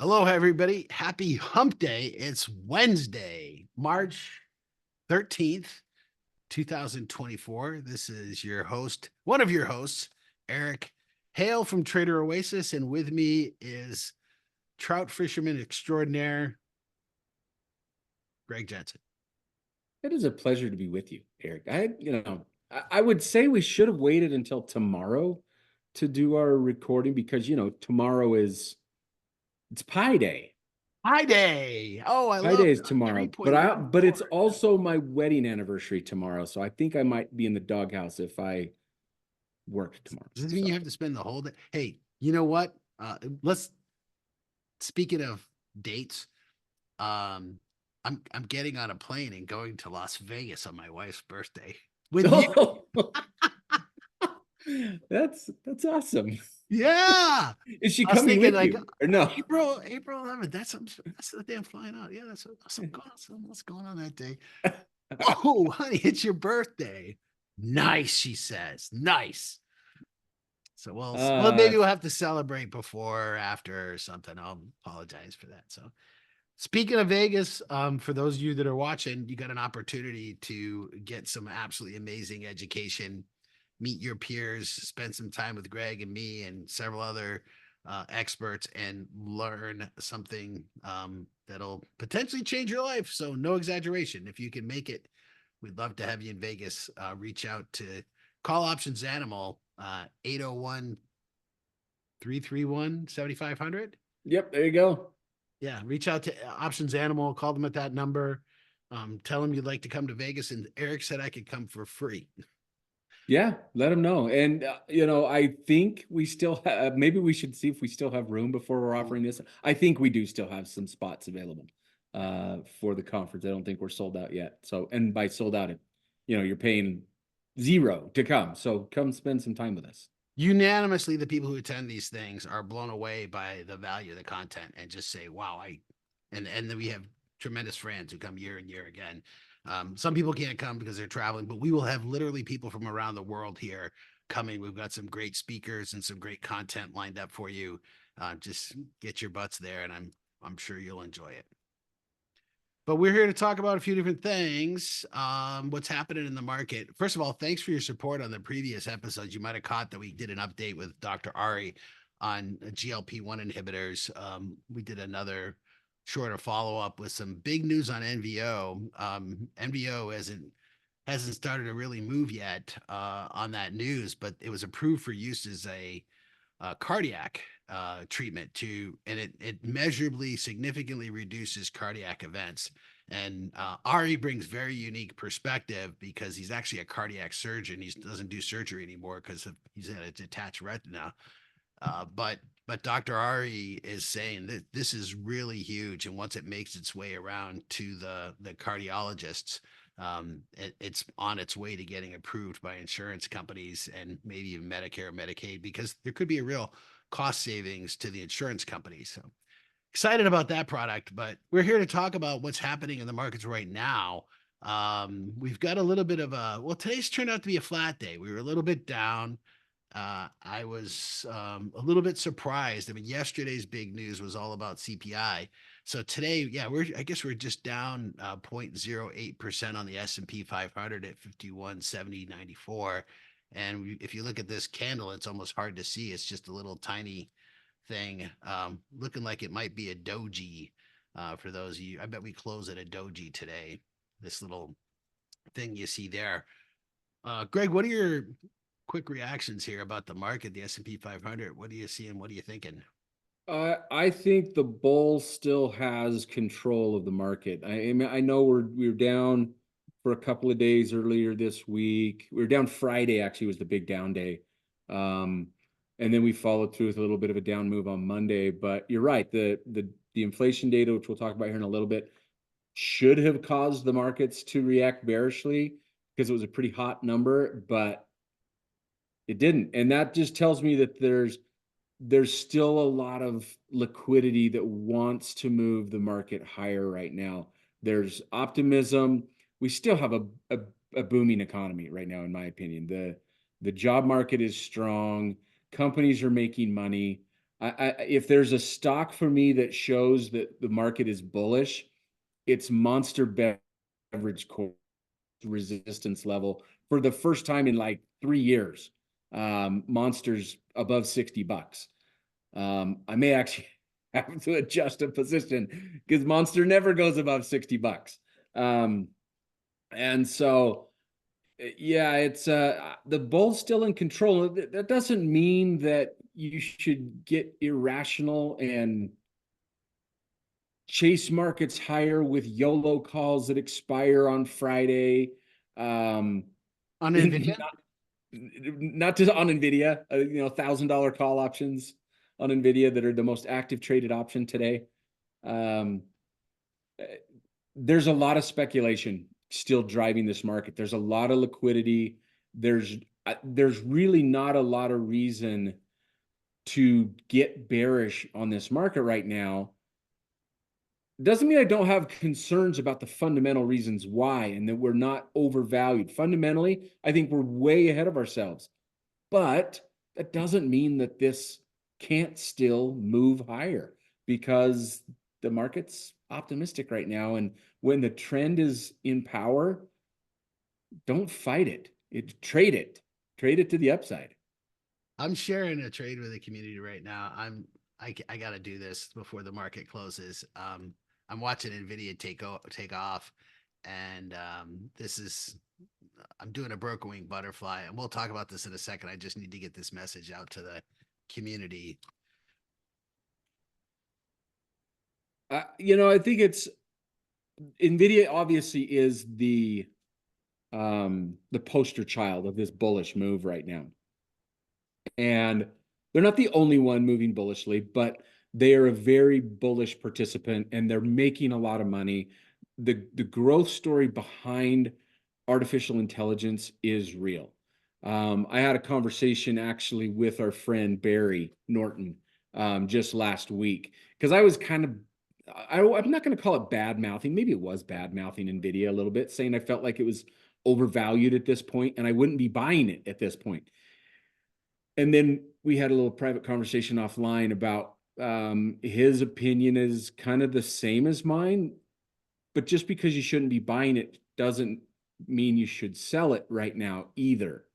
Hello, everybody. Happy hump day. It's Wednesday, March 13th, 2024. This is your host, one of your hosts, Eric Hale from Trader Oasis. And with me is trout fisherman extraordinaire, Greg Jensen. It is a pleasure to be with you, Eric. I would say we should have waited until tomorrow to do our recording because, tomorrow it's Pi Day. Hi day. Oh, I Pi love Day is tomorrow, but it's 3.14. also my wedding anniversary tomorrow. So I think I might be in the doghouse if I work tomorrow. Does this mean you So have to spend the whole day? Hey, you know what? Let's, speaking of dates, Um, I'm getting on a plane and going to Las Vegas on my wife's birthday with you. that's awesome. Yeah. Is she I was coming thinking with like you or no? April 11th. That's the day I'm flying out. Yeah, that's what's going on that day. Oh, honey, it's your birthday. Nice, she says. Nice. So well, Uh, maybe we'll have to celebrate before or after or something. I'll apologize for that. So speaking of Vegas, for those of you that are watching, you got an opportunity to get some absolutely amazing education, meet your peers, spend some time with Greg and me and several other experts, and learn something that'll potentially change your life. So, no exaggeration. If you can make it, we'd love to have you in Vegas. Reach out to Call Options Animal, 801 331 7500. yep, there you go. Yeah, reach out to Options Animal, call them at that number. Tell them you'd like to come to Vegas. And Eric said I could come for free. Yeah, let them know. And I think we still have, maybe we should see if we still have room before we're offering this. I think we do still have some spots available for the conference. I don't think we're sold out yet. So, and by sold out, you're paying zero to come. So come spend some time with us. Unanimously, the people who attend these things are blown away by the value of the content and just say, wow, and then we have tremendous friends who come year and year again. Some people can't come because they're traveling, but we will have literally people from around the world here coming. We've got some great speakers and some great content lined up for you. Just get your butts there, and I'm sure you'll enjoy it. But we're here to talk about a few different things. What's happening in the market. First of all, thanks for your support on the previous episodes. You might have caught that we did an update with Dr. Ari on GLP-1 inhibitors. We did another shorter follow-up with some big news on NVO. NVO hasn't started to really move yet on that news, but it was approved for use as a cardiac treatment and it measurably significantly reduces cardiac events. And Ari brings very unique perspective because he's actually a cardiac surgeon. He doesn't do surgery anymore because he's had a detached retina. But Dr. Ari is saying that this is really huge, and once it makes its way around to the cardiologists, it's on its way to getting approved by insurance companies and maybe even Medicare or Medicaid, because there could be a real cost savings to the insurance companies. So excited about that product, but we're here to talk about what's happening in the markets right now. We've got a little bit of today's turned out to be a flat day. We were a little bit down. I was a little bit surprised. I mean, yesterday's big news was all about CPI. So today, yeah, I guess we're just down 0.08% on the S&P 500 at 5170.94. And if you look at this candle, it's almost hard to see. It's just a little tiny thing, looking like it might be a doji. For those of you, I bet we close at a doji today. This little thing you see there. Greg, what are your quick reactions here about the market, the S&P 500? What are you seeing? What are you thinking? I think the bull still has control of the market. I know we're down for a couple of days earlier this week. We were down Friday, actually was the big down day. And then we followed through with a little bit of a down move on Monday. But you're right, the inflation data, which we'll talk about here in a little bit, should have caused the markets to react bearishly because it was a pretty hot number, but it didn't. And that just tells me that there's still a lot of liquidity that wants to move the market higher right now. There's optimism. We still have a booming economy right now, in my opinion. The job market is strong. Companies are making money. If there's a stock for me that shows that the market is bullish, it's Monster Beverage Corp resistance level for the first time in like 3 years. Monster's above $60. I may actually have to adjust a position because Monster never goes above $60. Um, and so yeah, it's the bull's still in control. That doesn't mean that you should get irrational and chase markets higher with YOLO calls that expire on Friday. Um, On Nvidia. not just on Nvidia, $1,000 call options on Nvidia that are the most active traded option today. Um, there's a lot of speculation still driving this market. There's a lot of liquidity. There's really not a lot of reason to get bearish on this market right now. Doesn't mean I don't have concerns about the fundamental reasons why and that we're not overvalued. Fundamentally, I think we're way ahead of ourselves. But that doesn't mean that this can't still move higher because the market's optimistic right now. And when the trend is in power, don't fight it. Trade it. Trade it to the upside. I'm sharing a trade with the community right now. I got to do this before the market closes. I'm watching Nvidia take off, and this is I'm doing a broken wing butterfly, and we'll talk about this in a second. I just need to get this message out to the community. I think it's Nvidia obviously is the poster child of this bullish move right now. And they're not the only one moving bullishly, but they are a very bullish participant and they're making a lot of money. The growth story behind artificial intelligence is real. I had a conversation actually with our friend Barry Norton just last week because I was kind of I'm not going to call it bad mouthing. Maybe it was bad mouthing Nvidia a little bit, saying I felt like it was overvalued at this point and I wouldn't be buying it at this point. And then we had a little private conversation offline about his opinion is kind of the same as mine, but just because you shouldn't be buying it doesn't mean you should sell it right now either,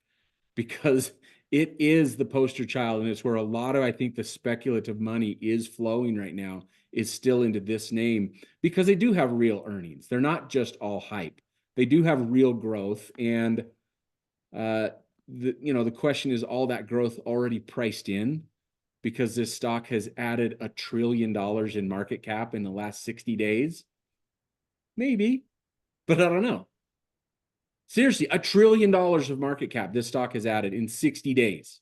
because it is the poster child and it's where a lot of, I think, the speculative money is flowing right now is still into this name because they do have real earnings. They're not just all hype. They do have real growth. And the question is, all that growth already priced in because this stock has added $1 trillion in market cap in the last 60 days? Maybe, but I don't know. Seriously, $1 trillion of market cap this stock has added in 60 days.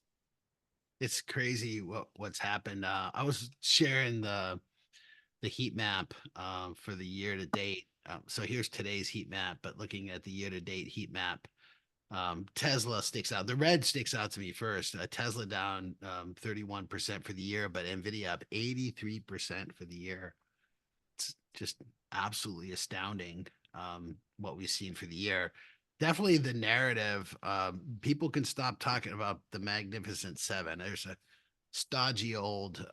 It's crazy what's happened. I was sharing the heat map for the year to date. So here's today's heat map, but looking at the year to date heat map, Tesla sticks out. The red sticks out to me first. Tesla down 31% for the year, but Nvidia up 83% for the year. It's just absolutely astounding what we've seen for the year. Definitely the narrative. People can stop talking about the Magnificent Seven. There's a stodgy old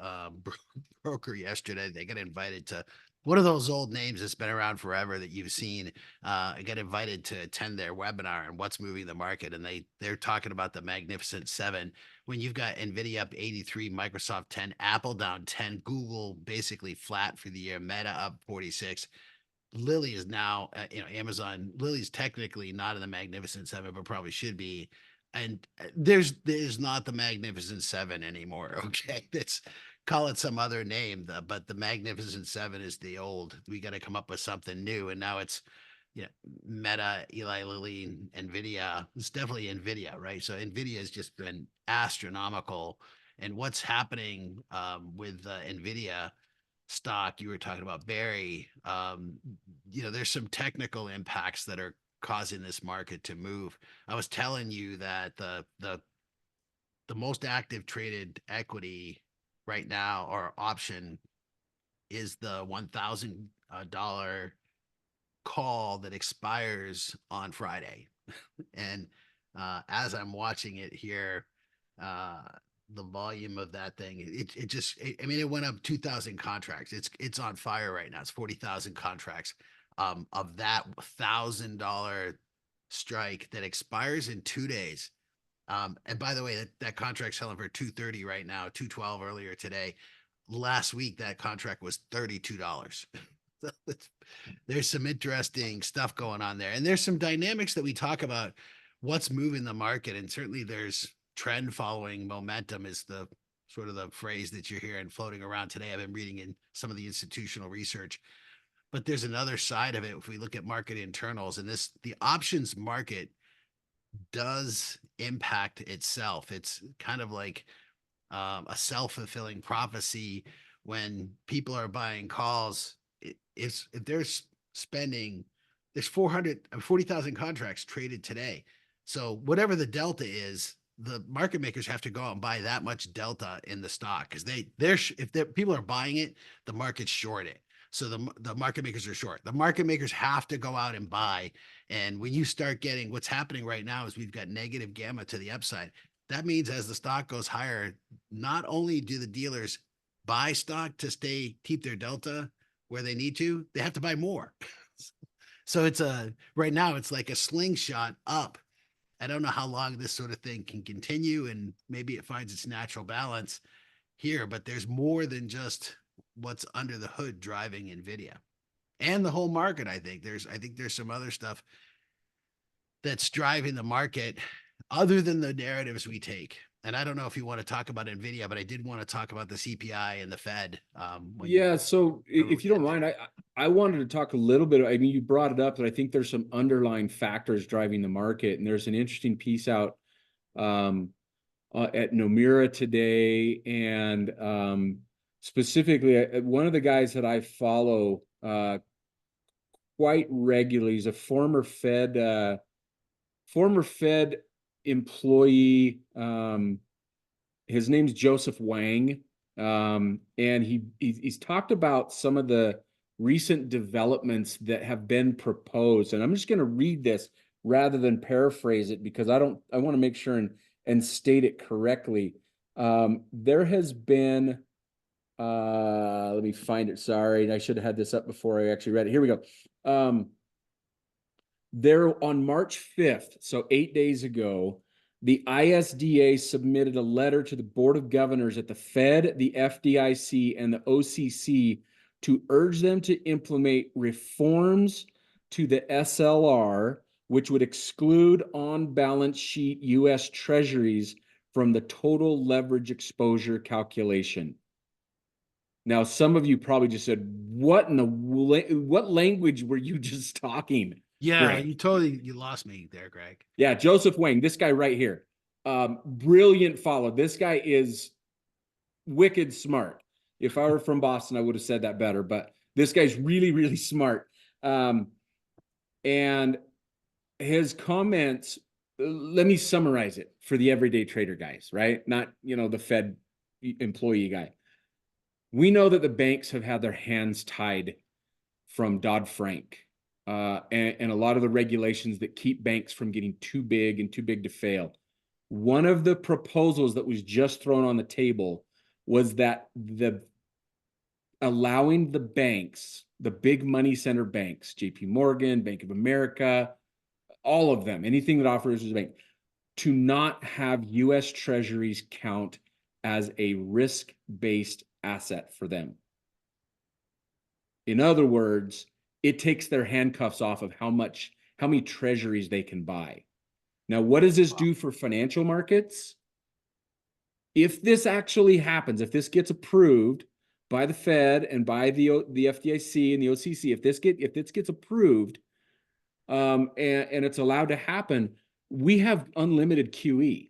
broker yesterday. They got invited to one of those old names that's been around forever that you've seen. I got invited to attend their webinar and what's moving the market, and they're talking about the Magnificent Seven. When you've got Nvidia up 83, Microsoft 10, Apple down 10, Google basically flat for the year, Meta up 46. Lilly is now, Amazon. Lilly's technically not in the Magnificent Seven, but probably should be. And there's not the Magnificent Seven anymore. Okay, that's call it some other name. But the Magnificent Seven is the old. We got to come up with something new. And now it's, Meta, Eli Lilly, Nvidia. It's definitely Nvidia, right? So Nvidia has just been astronomical. And what's happening with Nvidia stock, you were talking about Barry, there's some technical impacts that are causing this market to move. I was telling you that the most active traded equity right now or option is the $1,000 call that expires on Friday. And as I'm watching it here, uh, the volume of that thing. It just, I mean, it went up 2,000 contracts. It's on fire right now. It's 40,000 contracts. Of that $1,000 strike that expires in 2 days. And by the way, that contract's selling for 230 right now, 212 earlier today. Last week that contract was $32. So there's some interesting stuff going on there. And there's some dynamics that we talk about what's moving the market. And certainly there's trend following momentum is the sort of the phrase that you're hearing floating around today. I've been reading in some of the institutional research, but there's another side of it. If we look at market internals and the options market does impact itself. It's kind of like a self-fulfilling prophecy when people are buying calls. If they're spending, there's 40,000 contracts traded today. So whatever the delta is, the market makers have to go out and buy that much delta in the stock because if people are buying it, the market's short it. So the market makers are short. The market makers have to go out and buy. And when you start getting what's happening right now is we've got negative gamma to the upside. That means as the stock goes higher, not only do the dealers buy stock to keep their delta where they need to, they have to buy more. So right now it's like a slingshot up. I don't know how long this sort of thing can continue, and maybe it finds its natural balance here, but there's more than just what's under the hood driving Nvidia and the whole market. I think there's some other stuff that's driving the market other than the narratives we take. And I don't know if you want to talk about Nvidia, but I did want to talk about the CPI and the Fed. Yeah, so if you don't mind, I wanted to talk a little bit. I mean, you brought it up, but I think there's some underlying factors driving the market, and there's an interesting piece out at Nomura today, and specifically, one of the guys that I follow quite regularly is a former Fed employee. His name's Joseph Wang. And he's talked about some of the recent developments that have been proposed. And I'm just going to read this rather than paraphrase it because I want to make sure and state it correctly. There has been, let me find it. Sorry, I should have had this up before I actually read it. Here we go. There on March 5th, so 8 days ago, the ISDA submitted a letter to the Board of Governors at the Fed, the FDIC, and the OCC to urge them to implement reforms to the SLR, which would exclude on-balance sheet U.S. Treasuries from the total leverage exposure calculation. Now, some of you probably just said, what language were you just talking? Yeah, Greg? You lost me there, Greg. Yeah, Joseph Wang, this guy right here. Brilliant follow. This guy is wicked smart. If I were from Boston, I would have said that better, but this guy's really, really smart. And his comments, let me summarize it for the everyday trader guys, right? Not, the Fed employee guy. We know that the banks have had their hands tied from Dodd-Frank. And a lot of the regulations that keep banks from getting too big and too big to fail. One of the proposals that was just thrown on the table was that allowing the banks, the big money center banks, JP Morgan, Bank of America, all of them, anything that offers a bank, to not have US Treasuries count as a risk-based asset for them. In other words, it takes their handcuffs off of how many treasuries they can buy. Now, what does this do for financial markets? If this actually happens, if this gets approved by the Fed and by the FDIC and the OCC, if this gets approved and it's allowed to happen, we have unlimited QE.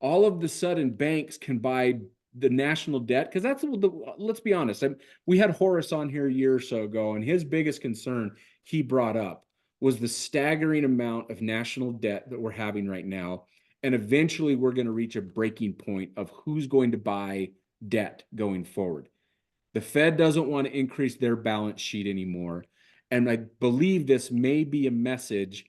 All of the sudden, banks can buy the national debt, because let's be honest, we had Horace on here a year or so ago, and his biggest concern he brought up was the staggering amount of national debt that we're having right now. And eventually we're going to reach a breaking point of who's going to buy debt going forward. The Fed doesn't want to increase their balance sheet anymore. And I believe this may be a message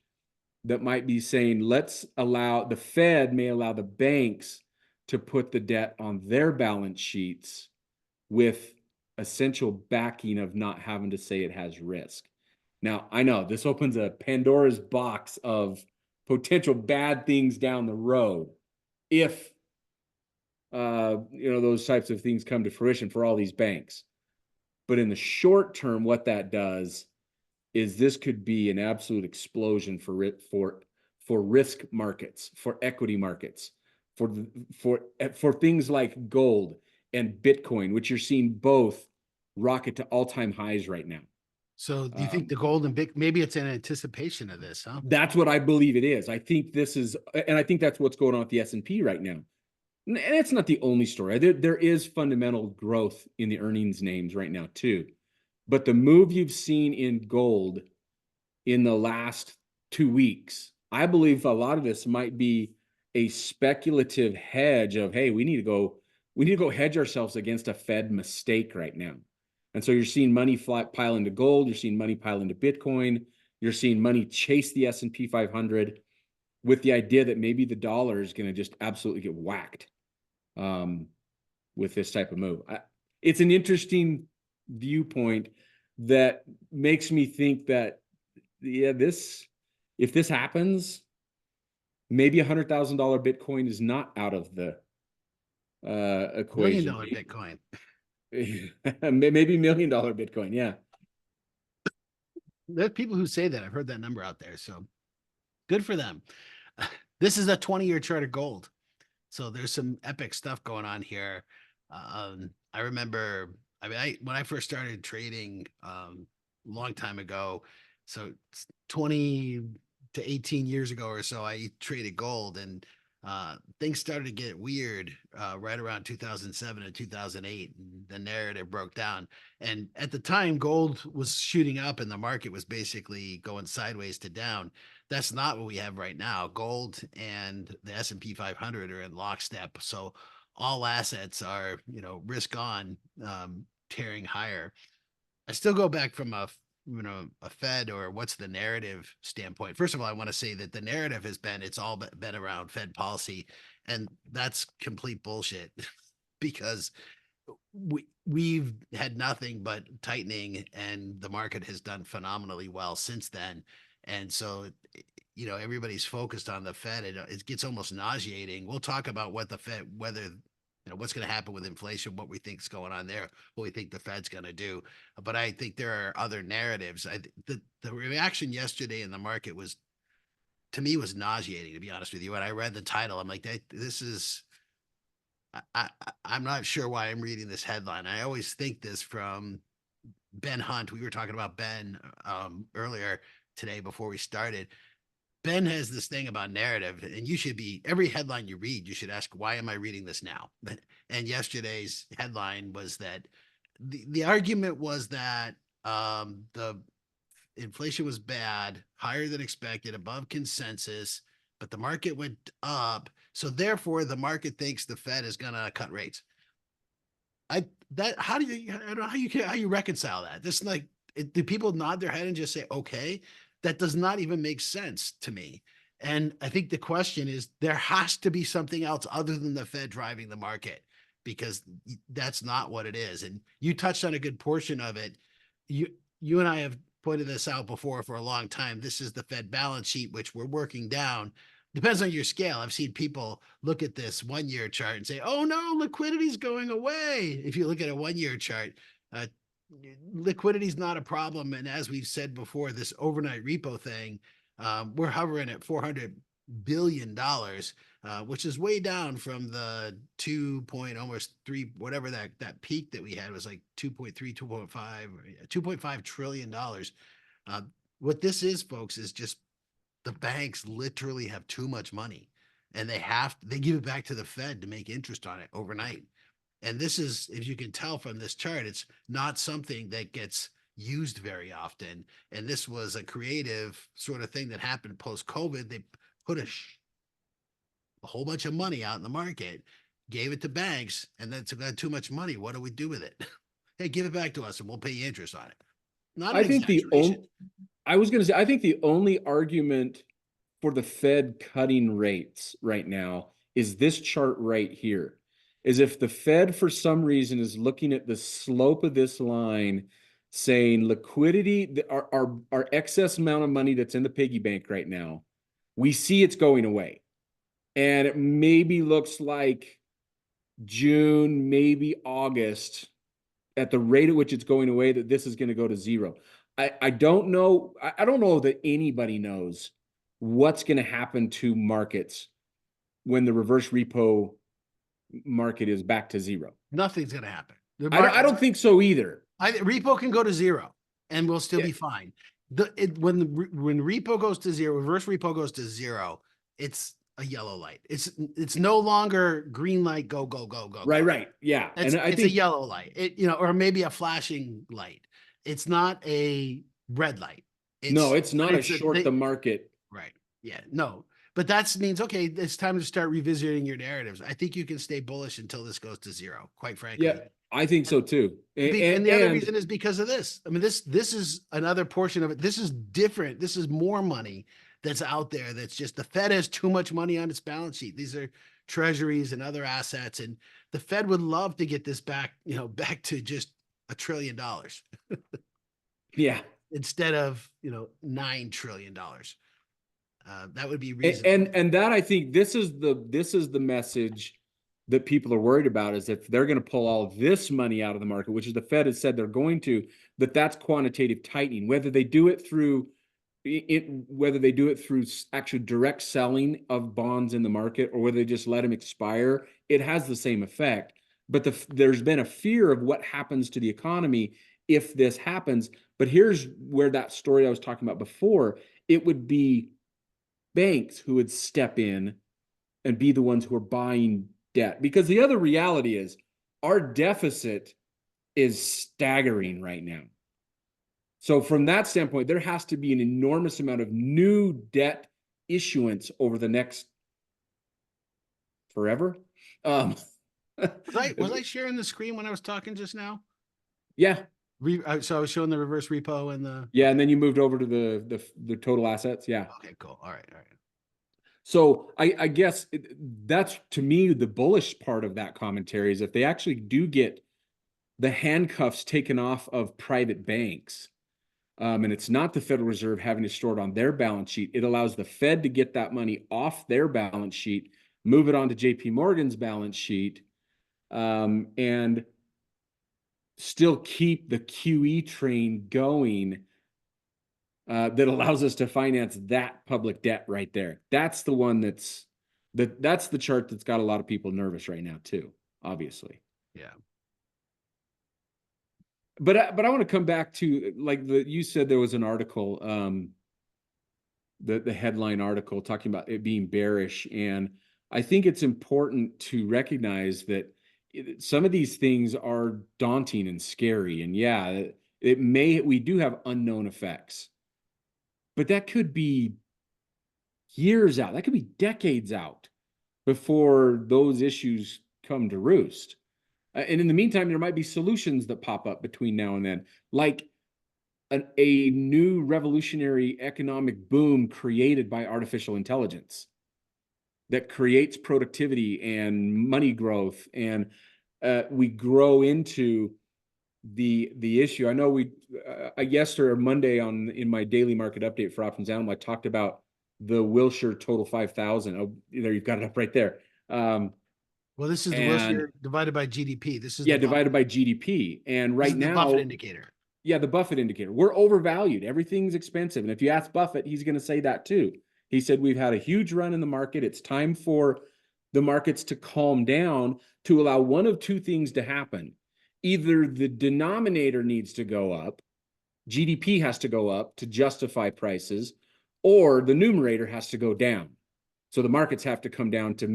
that might be saying, the Fed may allow the banks to put the debt on their balance sheets with essential backing of not having to say it has risk. Now, I know this opens a Pandora's box of potential bad things down the road if those types of things come to fruition for all these banks. But in the short term, what that does is this could be an absolute explosion for risk markets, for equity markets, for things like gold and Bitcoin, which you're seeing both rocket to all-time highs right now. So do you think the gold and big, maybe it's in anticipation of this, huh? That's what I believe it is. I think this is, and I think that's what's going on with the S&P right now. And it's not the only story. There is fundamental growth in the earnings names right now too. But the move you've seen in gold in the last 2 weeks, I believe a lot of this might be a speculative hedge of, hey, we need to go hedge ourselves against a Fed mistake right now. And so you're seeing money pile into gold, you're seeing money pile into Bitcoin, you're seeing money chase the S&P 500 with the idea that maybe the dollar is going to just absolutely get whacked with this type of move. It's an interesting viewpoint that makes me think that, yeah, if this happens, maybe $100,000 Bitcoin is not out of the equation. $1 million Bitcoin. Maybe $1 million Bitcoin. Yeah. There's people who say that. I've heard that number out there. So good for them. This is a 20-year chart of gold. So there's some epic stuff going on here. I remember, when I first started trading a long time ago, so 20 to 18 years ago or so, I traded gold, and things started to get weird right around 2007 and 2008. And the narrative broke down. And at the time, gold was shooting up and the market was basically going sideways to down. That's not what we have right now. Gold and the S&P 500 are in lockstep. So all assets are, risk on, tearing higher. I still go back from a Fed or what's the narrative standpoint. First of all, I want to say that the narrative has been, it's all been around Fed policy, and that's complete bullshit because we've had nothing but tightening, and the market has done phenomenally well since then. And so, everybody's focused on the Fed. It gets almost nauseating. We'll talk about what the Fed, whether what's going to happen with inflation, what we think is going on there, what we think the Fed's going to do. But I think there are other narratives. The reaction yesterday in the market was, to me, was nauseating, to be honest with you. When I read the title, I'm like, this is, I'm not sure why I'm reading this headline. I always think this from Ben Hunt. We were talking about Ben earlier today before we started. Ben has this thing about narrative, and every headline you read, you should ask, why am I reading this now? And yesterday's headline was that the argument was that the inflation was bad, higher than expected, above consensus, but the market went up. So therefore, the market thinks the Fed is going to cut rates. I don't know how you reconcile that. This, like, do people nod their head and just say, okay? That does not even make sense to me. And I think the question is, there has to be something else other than the Fed driving the market, because that's not what it is. And you touched on a good portion of it. You and I have pointed this out before for a long time. This is the Fed balance sheet, which we're working down. Depends on your scale. I've seen people look at this 1-year chart and say, oh no, liquidity's going away. If you look at a 1-year chart, liquidity is not a problem. And as we've said before, this overnight repo thing, we're hovering at $400 billion, which is way down from the almost 3, whatever that peak that we had was, like 2.5 trillion dollars. What this is, folks, is just the banks literally have too much money, and they give it back to the Fed to make interest on it overnight. And this is, if you can tell from this chart, it's not something that gets used very often. And this was a creative sort of thing that happened post-COVID. They put a whole bunch of money out in the market, gave it to banks, and then got too much money. What do we do with it? Hey, give it back to us and we'll pay you interest on it. Not an exaggeration. I was going to say, I think the only argument for the Fed cutting rates right now is this chart right here. Is if the Fed, for some reason, is looking at the slope of this line, saying liquidity, our excess amount of money that's in the piggy bank right now, we see it's going away. And it maybe looks like June, maybe August, at the rate at which it's going away, that this is going to go to zero. I don't know. I don't know that anybody knows what's going to happen to markets when the reverse repo market is back to zero. Nothing's going to happen. I don't think so either. Repo can go to zero and we'll still Yeah. be fine. When repo goes to zero, reverse repo goes to zero, it's a yellow light. It's no longer green light, go, go, go, go, Right, go. right. Yeah. It's, And I it's a think, yellow light. Or maybe a flashing light. It's not a red light. no, it's not a it's short the market. right. Yeah, no. But that means, okay, it's time to start revisiting your narratives. I think you can stay bullish until this goes to zero, quite frankly. Yeah, I think so too. And the other reason is because of this. I mean, this is another portion of it. This is different. This is more money that's out there. That's just the Fed has too much money on its balance sheet. These are treasuries and other assets, and the Fed would love to get this back, back to just $1 trillion yeah. instead of $9 trillion. That would be reasonable. And that, I think, this is the message that people are worried about, is if they're going to pull all this money out of the market, which is the Fed has said they're going to, that's quantitative tightening. Whether they do it through actual direct selling of bonds in the market, or whether they just let them expire, it has the same effect. But there's been a fear of what happens to the economy if this happens. But here's where that story I was talking about before, it would be banks who would step in and be the ones who are buying debt. Because the other reality is our deficit is staggering right now. So from that standpoint, there has to be an enormous amount of new debt issuance over the next forever. Was I sharing the screen when I was talking just now? Yeah. So I was showing the reverse repo and the. Yeah, and then you moved over to the total assets. Yeah. Okay, cool. All right. So I guess that's, to me, the bullish part of that commentary is if they actually do get the handcuffs taken off of private banks, and it's not the Federal Reserve having to store it on their balance sheet, it allows the Fed to get that money off their balance sheet, move it onto JP Morgan's balance sheet, and still keep the QE train going, that allows us to finance that public debt right there. That's the one that's the chart that's got a lot of people nervous right now too, obviously. Yeah. But I want to come back to, like, you said there was an article, the headline article talking about it being bearish, and I think it's important to recognize that some of these things are daunting and scary, and yeah, we do have unknown effects, but that could be years out, that could be decades out before those issues come to roost. And in the meantime, there might be solutions that pop up between now and then, like a new revolutionary economic boom created by artificial intelligence that creates productivity and money growth, and we grow into the issue. I know yesterday or Monday in my daily market update for Options Animal, I talked about the Wilshire Total 5000. Oh, there, you've got it up right there. Well, this is the Wilshire divided by GDP. This is divided by GDP. And right now, the Buffett indicator. Yeah, the Buffett indicator. We're overvalued. Everything's expensive. And if you ask Buffett, he's going to say that too. He said, we've had a huge run in the market. It's time for the markets to calm down, to allow one of two things to happen. Either the denominator needs to go up, GDP has to go up to justify prices, or the numerator has to go down. So the markets have to come down to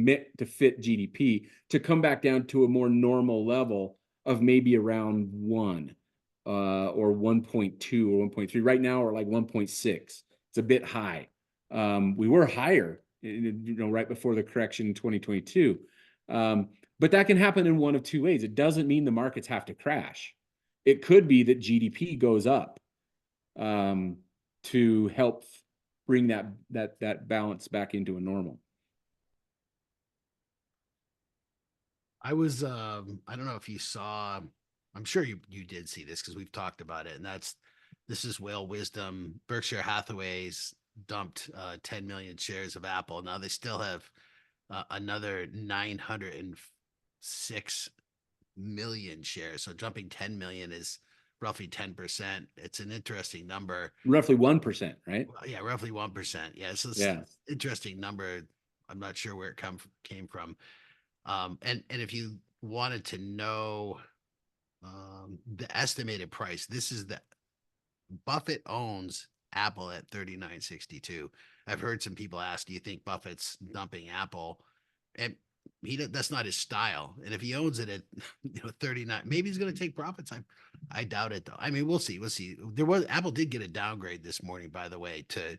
fit GDP, to come back down to a more normal level of maybe around 1. Or 1.2 or 1.3. Right now, we're like 1.6. It's a bit high. We were higher, right before the correction in 2022. But that can happen in one of two ways. It doesn't mean the markets have to crash. It could be that GDP goes up, to help bring that balance back into a normal. I was I don't know if you saw, I'm sure you did see this because we've talked about it, and this is whale wisdom. Berkshire Hathaway's dumped 10 million shares of Apple. Now they still have another 906 million shares. So jumping 10 million is roughly 10%. It's an interesting number. Roughly 1%, right? Well, yeah, roughly 1%. Yeah, it's this Yeah. interesting number. I'm not sure where it came from. And if you wanted to know the estimated price, this is the Buffett owns Apple at 39.62. I've heard some people ask, do you think Buffett's dumping Apple? And that's not his style. And if he owns it at 39, maybe he's going to take profits. I doubt it though. I mean, we'll see. We'll see. Apple did get a downgrade this morning, by the way, to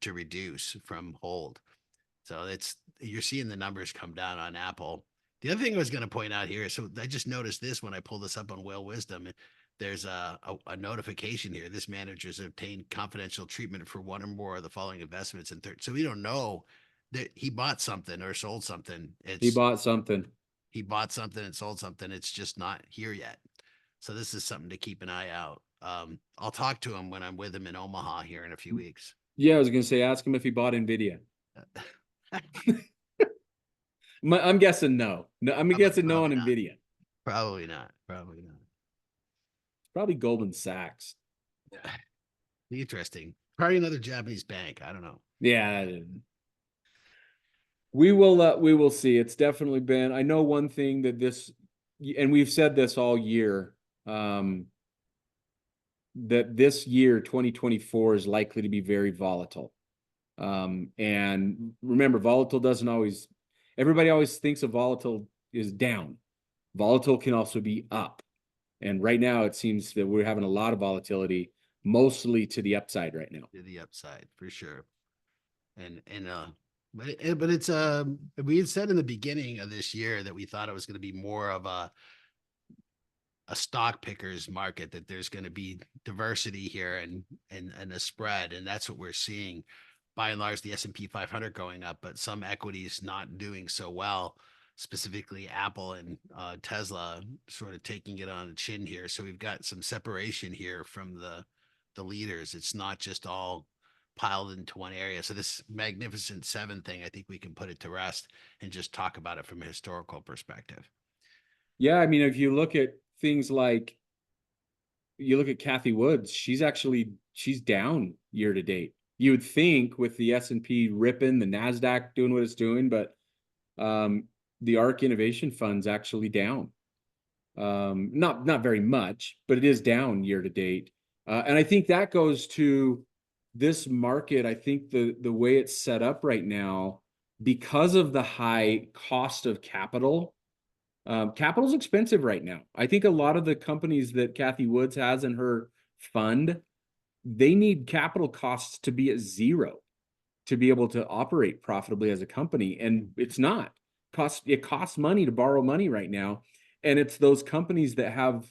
reduce from hold. So you're seeing the numbers come down on Apple. The other thing I was going to point out here, so I just noticed this when I pulled this up on Whale Wisdom. There's a notification here. This manager's obtained confidential treatment for one or more of the following investments and third. So we don't know that he bought something or sold something. He bought something. He bought something and sold something. It's just not here yet. So this is something to keep an eye out. I'll talk to him when I'm with him in Omaha here in a few weeks. Yeah, I was going to say, ask him if he bought Nvidia. I'm guessing no. No, I'm guessing no on Nvidia. Probably not. Probably not. Probably Goldman Sachs. Interesting. Probably another Japanese bank. I don't know. Yeah. We will see. It's definitely been, I know one thing that this, and we've said this all year, that this year, 2024, is likely to be very volatile. And remember, volatile doesn't always, everybody always thinks of volatile is down. Volatile can also be up. And right now it seems that we're having a lot of volatility, mostly to the upside right now. To the upside for sure. But it's we had said in the beginning of this year that we thought it was going to be more of a stock pickers market, that there's going to be diversity here and a spread, and that's what we're seeing. By and large, the S&P 500 going up, but some equities not doing so well, specifically Apple and Tesla sort of taking it on the chin here. So we've got some separation here from the leaders. It's not just all piled into one area. So this Magnificent Seven thing, I think we can put it to rest and just talk about it from a historical perspective. Yeah, I mean, if you look at things like, you look at Cathie Wood, she's down year to date. You would think with the S&P ripping, the NASDAQ doing what it's doing, but the ARK Innovation Fund's actually down. Not very much, but it is down year to date. And I think that goes to this market. I think the way it's set up right now, because of the high cost of capital, capital's expensive right now. I think a lot of the companies that Cathie Woods has in her fund, they need capital costs to be at zero to be able to operate profitably as a company. And it's not. It costs money to borrow money right now. And it's those companies that have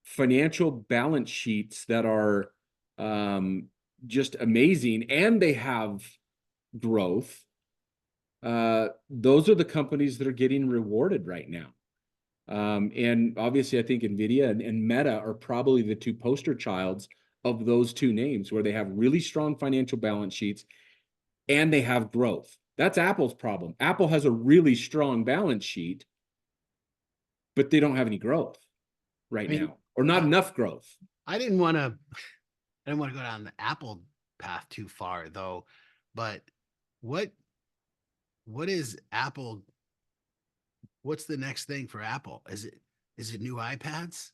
financial balance sheets that are just amazing, and they have growth. Those are the companies that are getting rewarded right now. And obviously, I think Nvidia and Meta are probably the two poster childs of those two names, where they have really strong financial balance sheets and they have growth. That's Apple's problem. Apple has a really strong balance sheet, but they don't have any growth right now, or not enough growth. I didn't want to go down the Apple path too far though, but what is Apple? What's the next thing for Apple? Is it new iPads?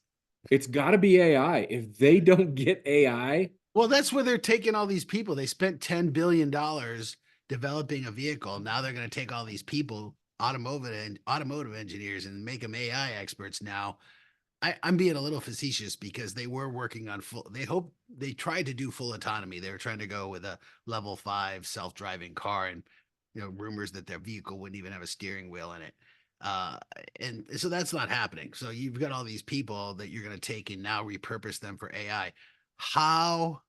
It's got to be AI. If they don't get AI, well, that's where they're taking all these people. They spent $10 billion developing a vehicle. Now they're going to take all these people, automotive engineers, and make them AI experts. Now, I'm being a little facetious because they were working on they tried to do full autonomy. They were trying to go with a level 5 self-driving car, and rumors that their vehicle wouldn't even have a steering wheel in it. And so that's not happening. So you've got all these people that you're going to take and now repurpose them for AI. How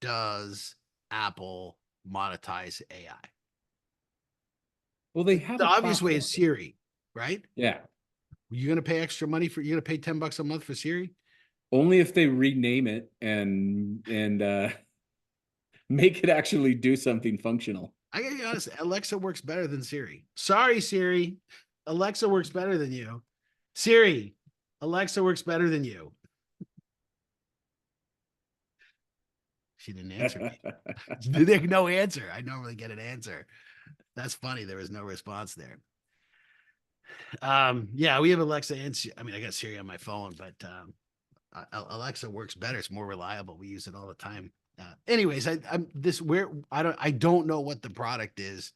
does Apple monetize AI? Well, they have the obvious way is Siri. right? Yeah. You're gonna pay extra money for you're gonna pay $10 a month for Siri? Only if they rename it and make it actually do something functional. I gotta be honest, Alexa works better than Siri. Sorry, Siri. Alexa works better than you. Siri, Alexa works better than you. She didn't answer me. There's no answer. I normally get an answer. That's funny. There was no response there. Yeah, we have Alexa and I mean, I got Siri on my phone, but Alexa works better. It's more reliable. We use it all the time. Anyways, I'm this where I don't know what the product is.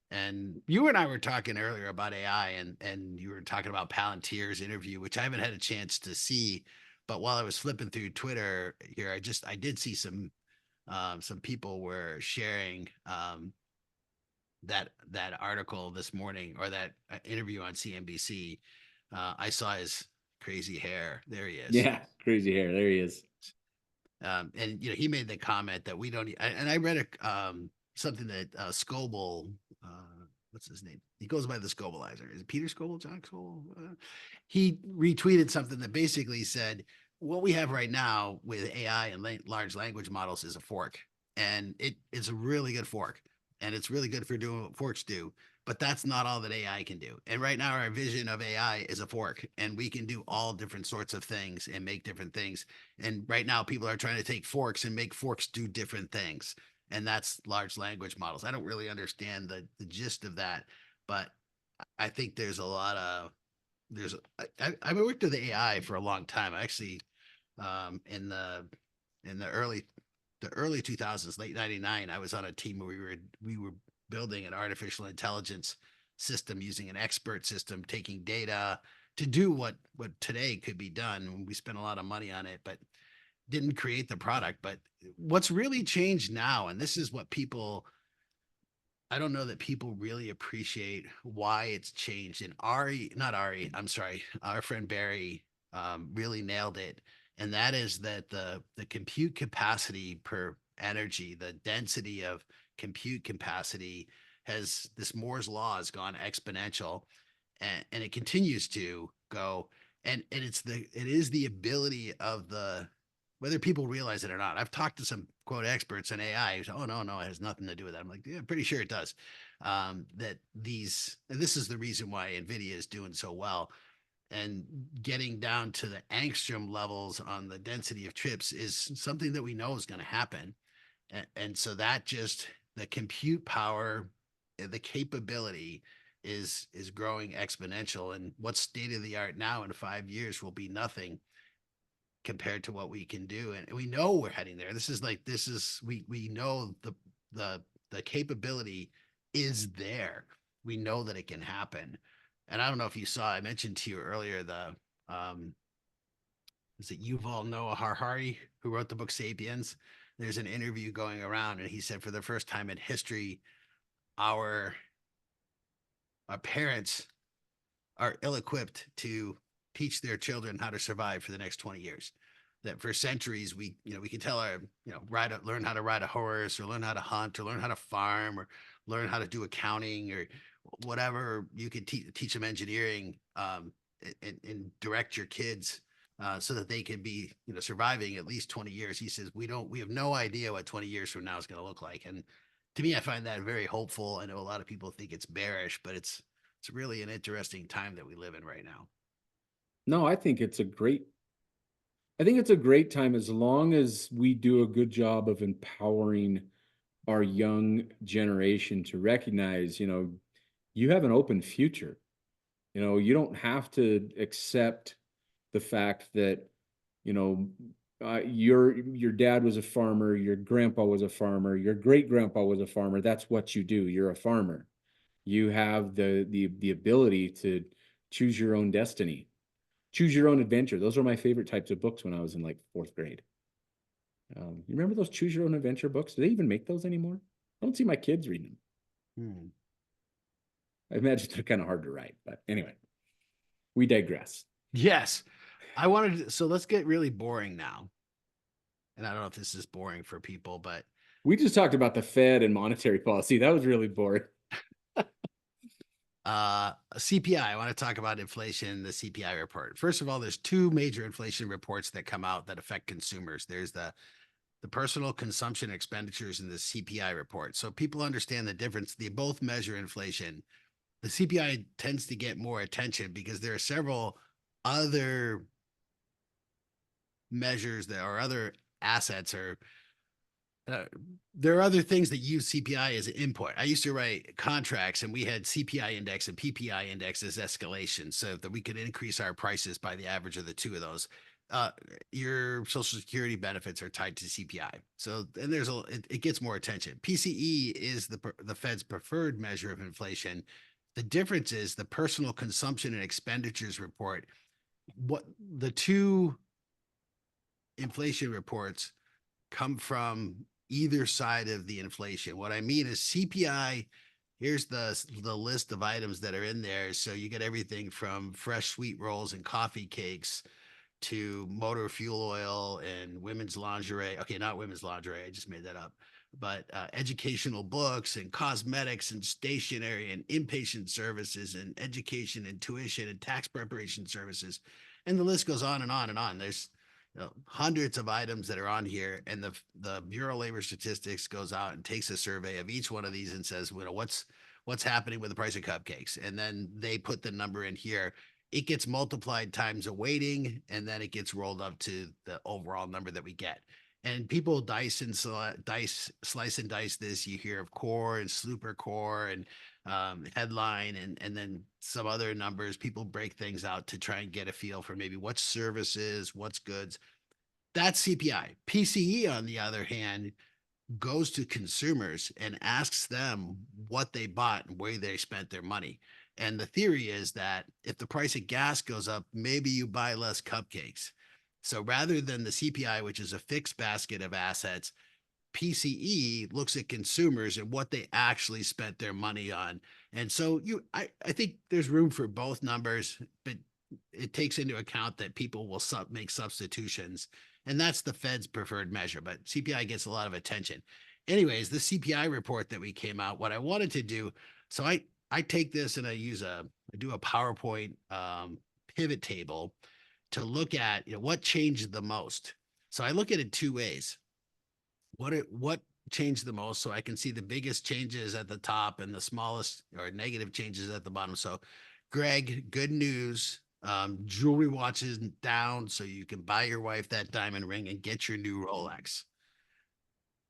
And you and I were talking earlier about AI, and you were talking about Palantir's interview, which I haven't had a chance to see. But while I was flipping through Twitter here, I did see some people were sharing that article this morning, or that interview on CNBC. I saw his crazy hair. There he is. Yeah, crazy hair. There he is. And he made the comment that we don't. And I read something that Scoble, what's his name? He goes by the Scobleizer. Is it Peter Scoble, John Scoble? He retweeted something that basically said what we have right now with AI and large language models is a fork, and it's a really good fork, and it's really good for doing what forks do. But that's not all that AI can do. And right now, our vision of AI is a fork, and we can do all different sorts of things and make different things. And right now, people are trying to take forks and make forks do different things. And that's large language models. I don't really understand the gist of that, but I think there's a lot of I've worked with AI for a long time. I actually in the early 2000s, late 99, I was on a team where we were building an artificial intelligence system using an expert system, taking data to do what today could be done. We spent a lot of money on it, but didn't create the product. But what's really changed now, and this is what people, I don't know that people really appreciate why it's changed. And not Ari, I'm sorry, our friend Barry really nailed it. And that is that the compute capacity per energy, the density of compute capacity has this Moore's law has gone exponential, and it continues to go. And it is the ability of the, whether people realize it or not. I've talked to some quote experts in AI who say, "Oh no, it has nothing to do with that." I'm like, "Yeah, I'm pretty sure it does." That this is the reason why Nvidia is doing so well, and getting down to the angstrom levels on the density of chips is something that we know is going to happen. And so that just the compute power, the capability is growing exponential. And what's state of the art now in 5 years will be nothing compared to what we can do. And we know we're heading there. We know the capability is there. We know that it can happen. And I don't know if you saw, I mentioned to you earlier um is it Yuval Noah Harari who wrote the book Sapiens? There's an interview going around, and he said for the first time in history, our our parents are ill-equipped to teach their children how to survive for the next 20 years. That for centuries we can tell our learn how to ride a horse, or learn how to hunt, or learn how to farm, or learn how to do accounting, or whatever. You could teach them engineering, and direct your kids so that they can be surviving at least 20 years. He says we have no idea what 20 years from now is going to look like. And to me, I find that very hopeful. I know a lot of people think it's bearish, but it's really an interesting time that we live in right now. No, I think it's a great time as long as we do a good job of empowering our young generation to recognize, you have an open future. You don't have to accept the fact that, you know, your dad was a farmer, your grandpa was a farmer, your great grandpa was a farmer. That's what you do. You're a farmer. You have the ability to choose your own destiny, choose your own adventure. Those are my favorite types of books when I was in like fourth grade. You remember those choose your own adventure books? Do they even make those anymore? I don't see my kids reading them. Hmm. I imagine they're kind of hard to write, but anyway, we digress. Yes. I wanted to, so let's get really boring now. And I don't know if this is boring for people, but We just talked about the Fed and monetary policy. That was really boring. CPI. I want to talk about inflation, the CPI report. First of all, there's two major inflation reports that come out that affect consumers. There's the personal consumption expenditures and the CPI report. So people understand the difference. They both measure inflation. The CPI tends to get more attention because there are several other measures that are other assets or uh, there are other things that use CPI as an input. I used to write contracts and we had CPI index and PPI index as escalation so that we could increase our prices by the average of the two of those. Uh, your social security benefits are tied to CPI. So, and it gets more attention. PCE is the Fed's preferred measure of inflation. The difference is the personal consumption and expenditures report. What the two inflation reports come from either side of the inflation. What I mean is CPI, here's the list of items that are in there. So you get everything from fresh sweet rolls and coffee cakes to motor fuel oil and women's lingerie. Okay, not women's lingerie. I just made that up. But educational books and cosmetics and stationery and inpatient services and education and tuition and tax preparation services. And the list goes on and on and on. There's hundreds of items that are on here, and the Bureau of Labor Statistics goes out and takes a survey of each one of these and says, what's happening with the price of cupcakes, and then they put the number in here. It gets multiplied times a weighting, and then it gets rolled up to the overall number that we get. And people slice and dice this. You hear of core and super core and headline and then some other numbers. People break things out to try and get a feel for maybe what's services, what's goods. That's CPI. PCE, on the other hand, goes to consumers and asks them what they bought and where they spent their money. And the theory is that if the price of gas goes up, maybe you buy less cupcakes. So rather than the CPI, which is a fixed basket of assets, PCE looks at consumers and what they actually spent their money on. And so I think there's room for both numbers, but it takes into account that people will make substitutions. And that's the Fed's preferred measure, but CPI gets a lot of attention. Anyways, the CPI report that we came out, what I wanted to do, so I take this and I do a PowerPoint pivot table to look at what changed the most. So I look at it two ways. What changed the most, so I can see the biggest changes at the top and the smallest or negative changes at the bottom. So Greg, good news. Jewelry watches down, so you can buy your wife that diamond ring and get your new Rolex.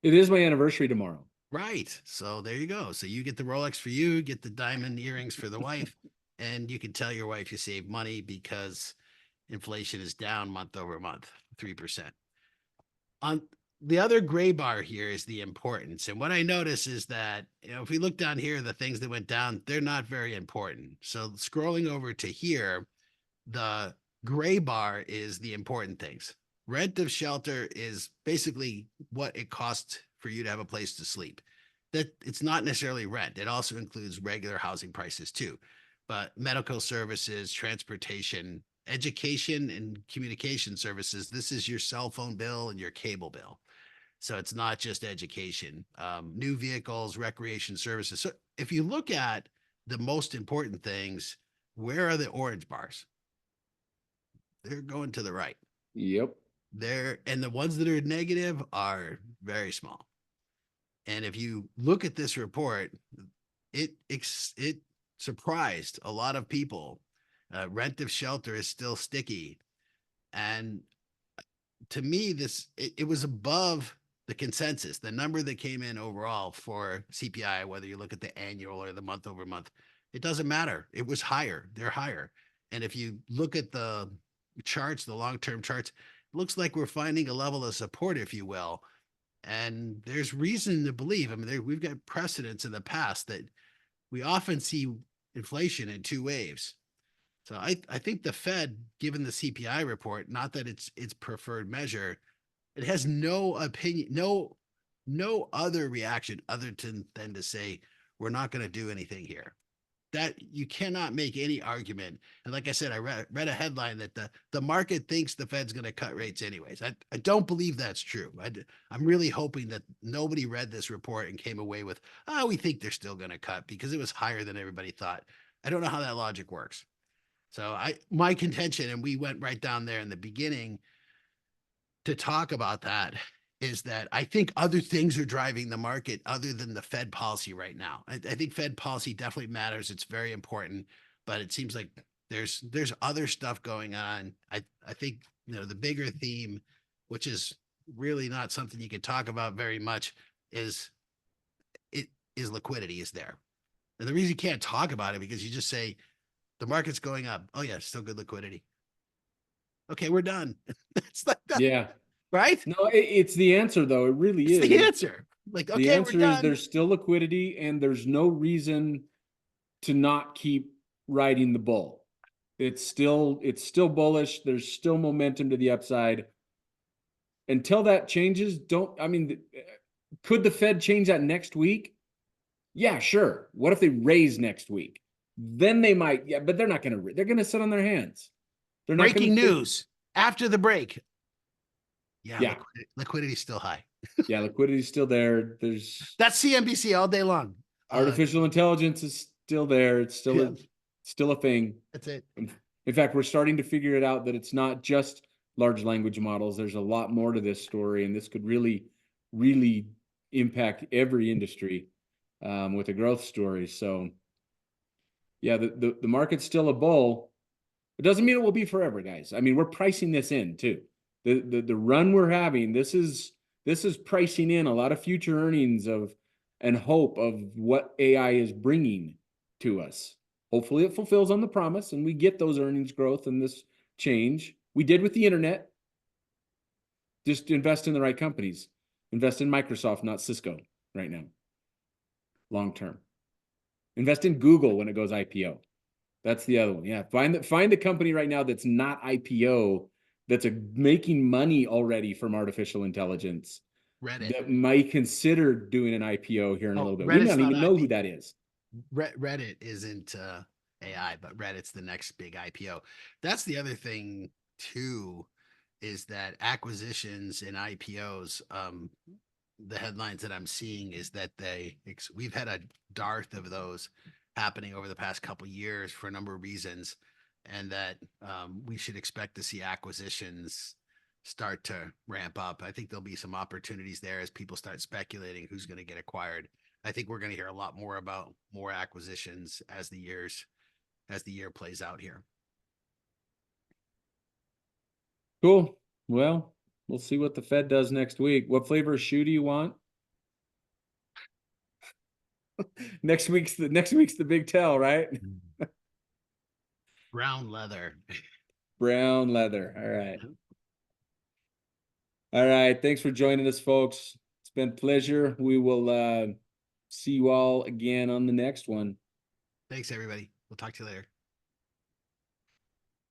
It is my anniversary tomorrow. Right. So there you go. So you get the Rolex for you, get the diamond earrings for the wife, and you can tell your wife you save money because inflation is down month over month, 3%. On the other gray bar here is the importance. And what I notice is that, if we look down here, the things that went down, they're not very important. So scrolling over to here, the gray bar is the important things. Rent of shelter is basically what it costs for you to have a place to sleep. That it's not necessarily rent. It also includes regular housing prices too. But medical services, transportation, education, and communication services, this is your cell phone bill and your cable bill. So it's not just education, new vehicles, recreation services. So if you look at the most important things, where are the orange bars? They're going to the right. Yep. And the ones that are negative are very small. And if you look at this report, it surprised a lot of people. Rent of shelter is still sticky. And to me, it was above the consensus, the number that came in overall for CPI, whether you look at the annual or the month over month, it doesn't matter. It was higher. They're higher. And if you look at the charts, the long-term charts, it looks like we're finding a level of support, if you will. And there's reason to believe, we've got precedents in the past that we often see inflation in two waves. So I think the Fed, given the CPI report, not that it's its preferred measure, it has no opinion, no other reaction other than to say we're not going to do anything here. That you cannot make any argument. And like I said, I read a headline that the market thinks the Fed's going to cut rates anyways. I don't believe that's true. I'm really hoping that nobody read this report and came away with, we think they're still going to cut, because it was higher than everybody thought. I don't know how that logic works. So my contention, and we went right down there in the beginning to talk about that, is that I think other things are driving the market other than the Fed policy right now. I think Fed policy definitely matters. It's very important, but it seems like there's other stuff going on. I think the bigger theme, which is really not something you can talk about very much, is it is liquidity is there. And the reason you can't talk about it because you just say the market's going up. Oh yeah, still good liquidity. Okay, we're done. It's like that, Yeah. right? No, it's the answer though. It really It's is. the answer. Like, The okay, we're answer is done. there's still liquidity and there's no reason to not keep riding the bull. It's still bullish. There's still momentum to the upside. Until that changes, could the Fed change that next week? Yeah, sure. What if they raise next week? Then they might, yeah, but they're not going to, they're going to sit on their hands. They're not going Breaking to, news after the break. Yeah, yeah, liquidity's still high. yeah, liquidity's still there. There's That's CNBC all day long. artificial intelligence is still there. It's still Yeah. still a thing. That's it. In fact, we're starting to figure it out that it's not just large language models. There's a lot more to this story, and this could really, really impact every industry with a growth story. So, yeah, the market's still a bull. It doesn't mean it will be forever, guys. I mean, we're pricing this in too. The run we're having, this is pricing in a lot of future earnings of and hope of what AI is bringing to us. Hopefully it fulfills on the promise and we get those earnings growth and this change. We did with the internet. Just invest in the right companies. Invest in Microsoft, not Cisco right now. Long term. Invest in Google when it goes IPO. That's the other one. Yeah. Find the company right now that's not IPO, that's making money already from artificial intelligence. Reddit. That might consider doing an IPO here in a little bit. We Reddit's don't even know who that is. Reddit isn't AI, but Reddit's the next big IPO. That's the other thing too, is that acquisitions and IPOs, the headlines that I'm seeing is that we've had a dearth of those happening over the past couple years for a number of reasons, and that we should expect to see acquisitions start to ramp up. I think there'll be some opportunities there as people start speculating who's going to get acquired. I think we're going to hear a lot more about more acquisitions as the year plays out here. Cool. Well, we'll see what the Fed does next week. What flavor of shoe do you want? next week's the big tell, right? Brown leather. Brown leather. All right. All right. Thanks for joining us, folks. It's been a pleasure. We will see you all again on the next one. Thanks, everybody. We'll talk to you later.